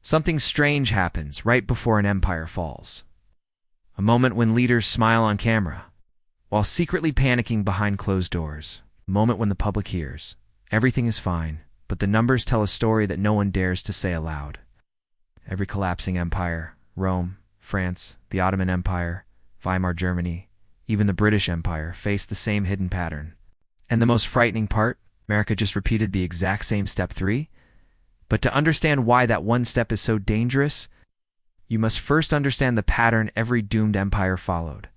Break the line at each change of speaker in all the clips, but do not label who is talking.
Something strange happens right before an empire falls. A moment when leaders smile on camera, while secretly panicking behind closed doors. A moment when the public hears, everything is fine, but the numbers tell a story that no one dares to say aloud. Every collapsing empire, Rome, France, the Ottoman Empire, Weimar Germany, even the British Empire, faced the same hidden pattern. And the most frightening part, America just repeated the exact same step 3. But to understand why that one step is so dangerous, you must first understand the pattern every doomed empire followed.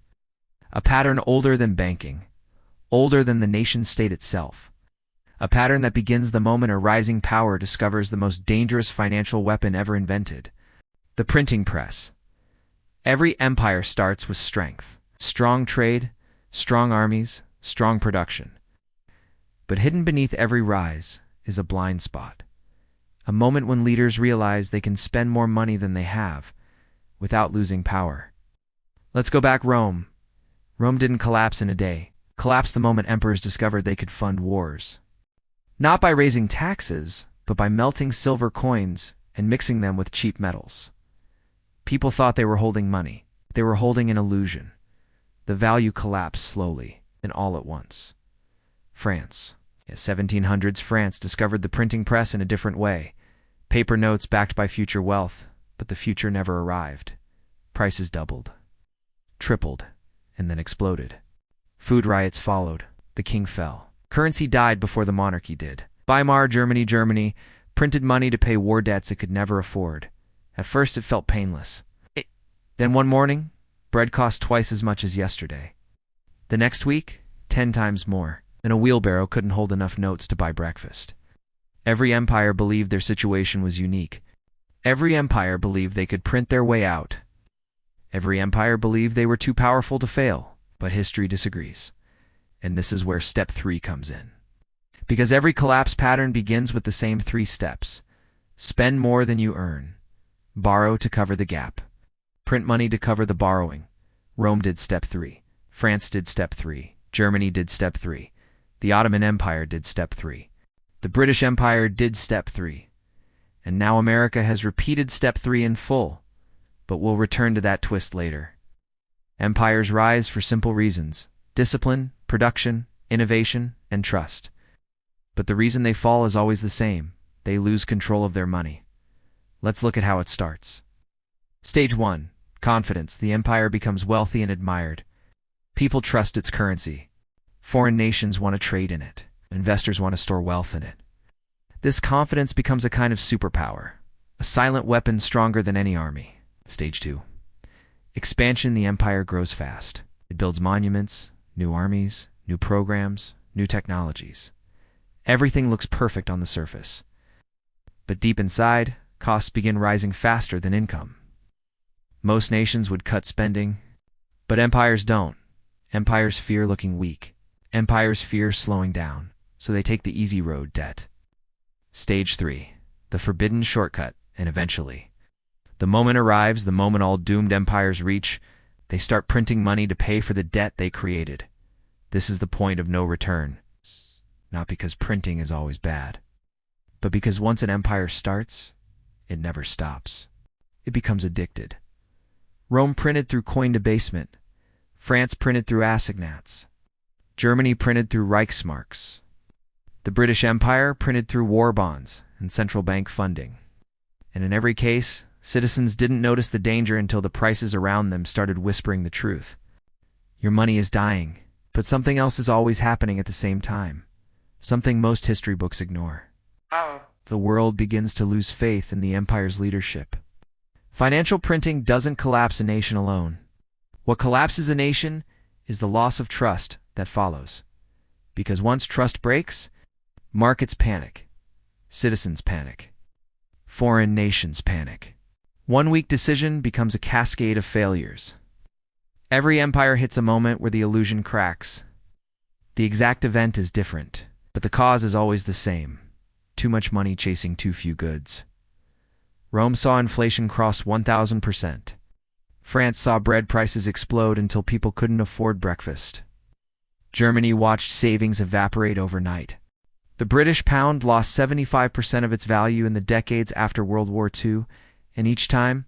A pattern older than banking, older than the nation-state itself. A pattern that begins the moment a rising power discovers the most dangerous financial weapon ever invented, the printing press. Every empire starts with strength, strong trade, strong armies, strong production. But hidden beneath every rise is a blind spot. A moment when leaders realize they can spend more money than they have, without losing power. Let's go back Rome. Rome didn't collapse in a day. Collapsed the moment emperors discovered they could fund wars. Not by raising taxes, but by melting silver coins and mixing them with cheap metals. People thought they were holding money. They were holding an illusion. The value collapsed slowly, and all at once. France. In the 1700s, France discovered the printing press in a different way. Paper notes backed by future wealth, but the future never arrived. Prices doubled, tripled, and then exploded. Food riots followed. The king fell. Currency died before the monarchy did. Weimar Germany printed money to pay war debts it could never afford. At first it felt painless. Then one morning, bread cost twice as much as yesterday. The next week, 10 times more, and a wheelbarrow couldn't hold enough notes to buy breakfast. Every empire believed their situation was unique. Every empire believed they could print their way out. Every empire believed they were too powerful to fail, but history disagrees. And this is where step 3 comes in. Because every collapse pattern begins with the same 3 steps. Spend more than you earn. Borrow to cover the gap. Print money to cover the borrowing. Rome did step 3. France did step 3. Germany did step 3. The Ottoman Empire did step 3. The British Empire did step 3. And now America has repeated step 3 in full. But we'll return to that twist later. Empires rise for simple reasons: discipline, production, innovation, and trust. But the reason they fall is always the same: they lose control of their money. Let's look at how it starts. Stage 1. Confidence. The empire becomes wealthy and admired. People trust its currency. Foreign nations want to trade in it. Investors want to store wealth in it. This confidence becomes a kind of superpower, a silent weapon stronger than any army. Stage 2. Expansion. The empire grows fast. It builds monuments, new armies, new programs, new technologies. Everything looks perfect on the surface. But deep inside, costs begin rising faster than income. Most nations would cut spending, but empires don't. Empires fear looking weak. Empires fear slowing down, so they take the easy road: debt. Stage 3. The forbidden shortcut, and eventually. The moment arrives, the moment all doomed empires reach. They start printing money to pay for the debt they created. This is the point of no return. Not because printing is always bad, but because once an empire starts, it never stops. It becomes addicted. Rome printed through coin debasement. France printed through assignats. Germany printed through Reichsmarks. The British Empire printed through war bonds and central bank funding. And in every case, citizens didn't notice the danger until the prices around them started whispering the truth. Your money is dying, but something else is always happening at the same time. Something most history books ignore. The world begins to lose faith in the empire's leadership. Financial printing doesn't collapse a nation alone. What collapses a nation is the loss of trust that follows. Because once trust breaks, markets panic, citizens panic, foreign nations panic. One weak decision becomes a cascade of failures. Every empire hits a moment where the illusion cracks. The exact event is different, but the cause is always the same: too much money chasing too few goods. Rome saw inflation cross 1,000%. France saw bread prices explode until people couldn't afford breakfast. Germany watched savings evaporate overnight. The British pound lost 75% of its value in the decades after World War II, And each time,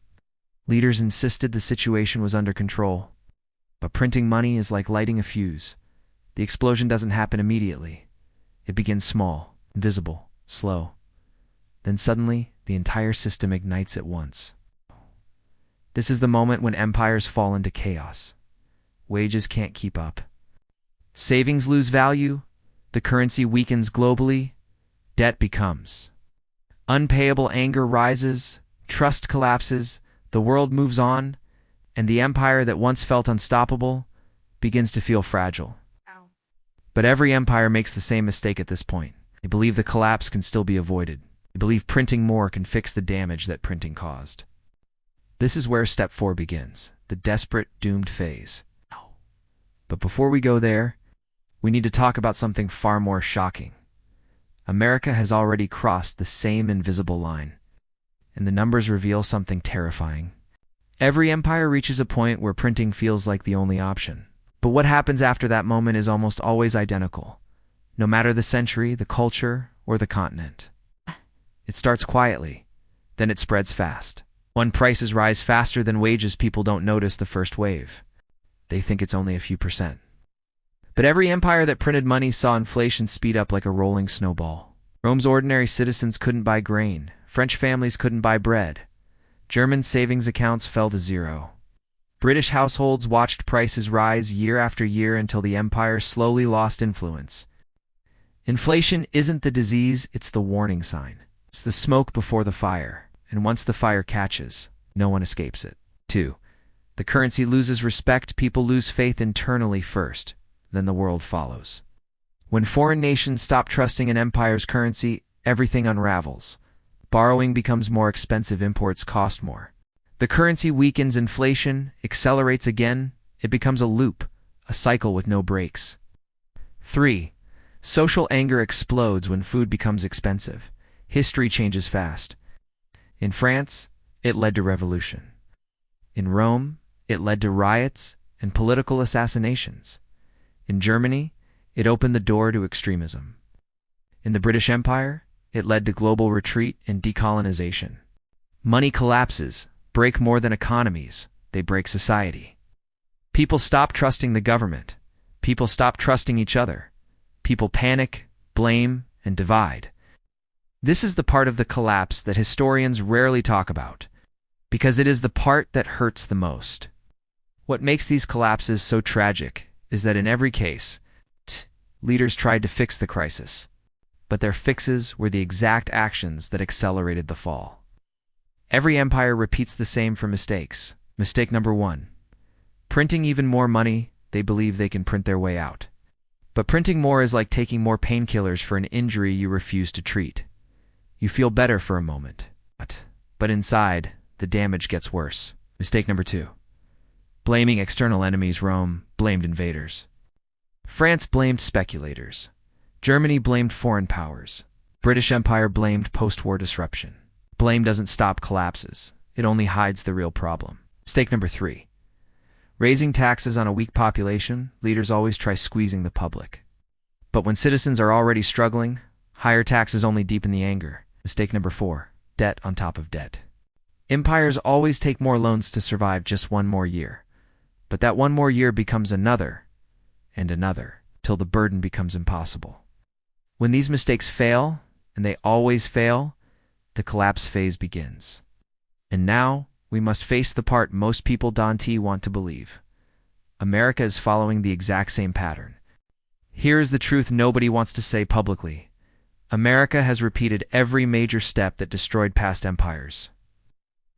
leaders insisted the situation was under control. But printing money is like lighting a fuse. The explosion doesn't happen immediately. It begins small, invisible, slow. Then suddenly, the entire system ignites at once. This is the moment when empires fall into chaos. Wages can't keep up. Savings lose value. The currency weakens globally. Debt becomes unpayable. Anger rises. Trust collapses. The world moves on. And the empire that once felt unstoppable begins to feel fragile. But every empire makes the same mistake at this point. They believe the collapse can still be avoided. They believe printing more can fix the damage that printing caused. This is where step 4 begins, the desperate, doomed phase. But before we go there, we need to talk about something far more shocking. America has already crossed the same invisible line, and the numbers reveal something terrifying. Every empire reaches a point where printing feels like the only option. But what happens after that moment is almost always identical, no matter the century, the culture, or the continent. It starts quietly, then it spreads fast. When prices rise faster than wages, people don't notice the first wave. They think it's only a few percent. But every empire that printed money saw inflation speed up like a rolling snowball. Rome's ordinary citizens couldn't buy grain. French families couldn't buy bread. German savings accounts fell to zero. British households watched prices rise year after year until the empire slowly lost influence. Inflation isn't the disease, it's the warning sign. It's the smoke before the fire. And once the fire catches, no one escapes it. 2. The currency loses respect. People lose faith internally first, then the world follows. When foreign nations stop trusting an empire's currency, everything unravels. Borrowing becomes more expensive, imports cost more. The currency weakens, inflation accelerates again. It becomes a loop, a cycle with no brakes. 3. Social anger explodes when food becomes expensive. History changes fast. In France, it led to revolution. In Rome, it led to riots and political assassinations. In Germany, it opened the door to extremism. In the British Empire, it led to global retreat and decolonization. Money collapses break more than economies, they break society. People stop trusting the government. People stop trusting each other. People panic, blame, and divide. This is the part of the collapse that historians rarely talk about, because it is the part that hurts the most. What makes these collapses so tragic is that in every case, leaders tried to fix the crisis, but their fixes were the exact actions that accelerated the fall. Every empire repeats the same for mistakes. Mistake number 1. Printing even more money, they believe they can print their way out. But printing more is like taking more painkillers for an injury you refuse to treat. You feel better for a moment, but inside, the damage gets worse. Mistake number 2. Blaming external enemies. Rome blamed invaders. France blamed speculators. Germany blamed foreign powers. British Empire blamed post-war disruption. Blame doesn't stop collapses. It only hides the real problem. Mistake number 3. Raising taxes on a weak population. Leaders always try squeezing the public. But when citizens are already struggling, higher taxes only deepen the anger. Mistake number 4. Debt on top of debt. Empires always take more loans to survive just one more year. But that one more year becomes another, and another, till the burden becomes impossible. When these mistakes fail, and they always fail, the collapse phase begins. And now, we must face the part most people don't want to believe. America is following the exact same pattern. Here is the truth nobody wants to say publicly. America has repeated every major step that destroyed past empires.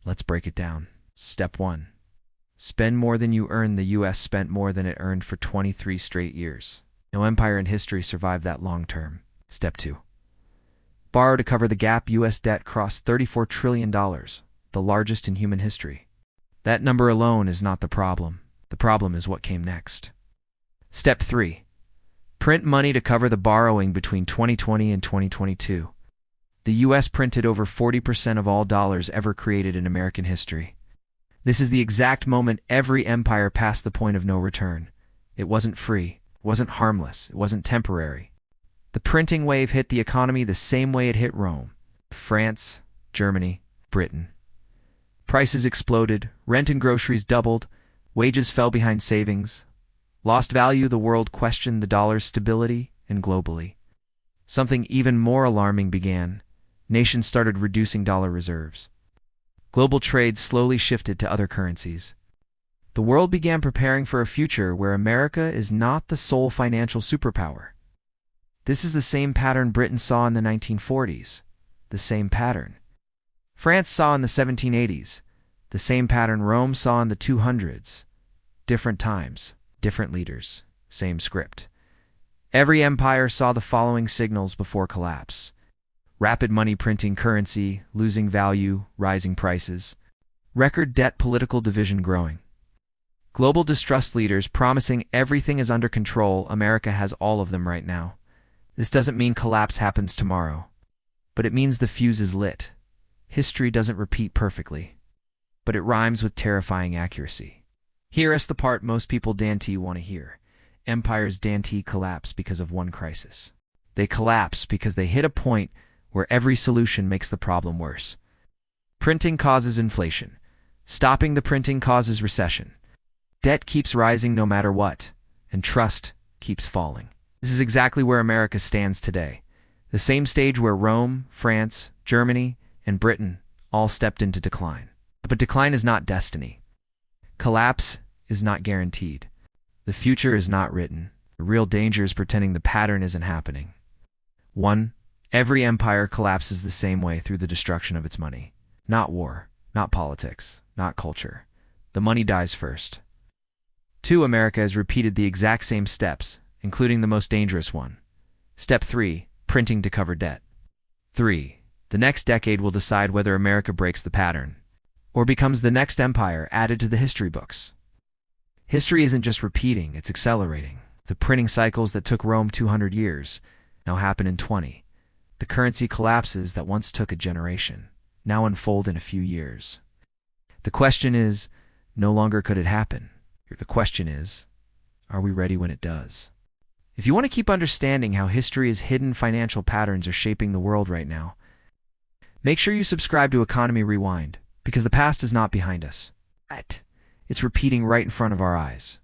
Let's break it down. Step 1. Spend more than you earn. The U.S. spent more than it earned for 23 straight years. No empire in history survived that long term. Step 2. Borrow to cover the gap. U.S. debt crossed $34 trillion, the largest in human history. That number alone is not the problem. The problem is what came next. Step 3. Print money to cover the borrowing between 2020 and 2022. The U.S. printed over 40% of all dollars ever created in American history. This is the exact moment every empire passed the point of no return. It wasn't free, it wasn't harmless, it wasn't temporary. The printing wave hit the economy the same way it hit Rome, France, Germany, Britain. Prices exploded, rent and groceries doubled, wages fell behind savings. Lost value, the world questioned the dollar's stability, and globally, something even more alarming began. Nations started reducing dollar reserves. Global trade slowly shifted to other currencies. The world began preparing for a future where America is not the sole financial superpower. This is the same pattern Britain saw in the 1940s, the same pattern France saw in the 1780s, the same pattern Rome saw in the 200s. Different times, different leaders, same script. Every empire saw the following signals before collapse: rapid money printing currency, losing value, rising prices, record debt, political division growing. Global distrust, leaders promising everything is under control. America has all of them right now. This doesn't mean collapse happens tomorrow, but it means the fuse is lit. History doesn't repeat perfectly, but it rhymes with terrifying accuracy. Here's the part most people want to hear. Empires collapse because of one crisis. They collapse because they hit a point where every solution makes the problem worse. Printing causes inflation. Stopping the printing causes recession. Debt keeps rising no matter what, and trust keeps falling. This is exactly where America stands today. The same stage where Rome, France, Germany, and Britain all stepped into decline. But decline is not destiny. Collapse is not guaranteed. The future is not written. The real danger is pretending the pattern isn't happening. 1. Every empire collapses the same way, through the destruction of its money. Not war, not politics, not culture. The money dies first. 2. America has repeated the exact same steps, including the most dangerous one. Step 3. Printing to cover debt. 3. The next decade will decide whether America breaks the pattern or becomes the next empire added to the history books. History isn't just repeating, it's accelerating. The printing cycles that took Rome 200 years now happen in 20. The currency collapses that once took a generation now unfold in a few years. The question is, no longer could it happen. The question is, are we ready when it does? If you want to keep understanding how history's hidden financial patterns are shaping the world right now, make sure you subscribe to Economy Rewind, because the past is not behind us. It's repeating right in front of our eyes.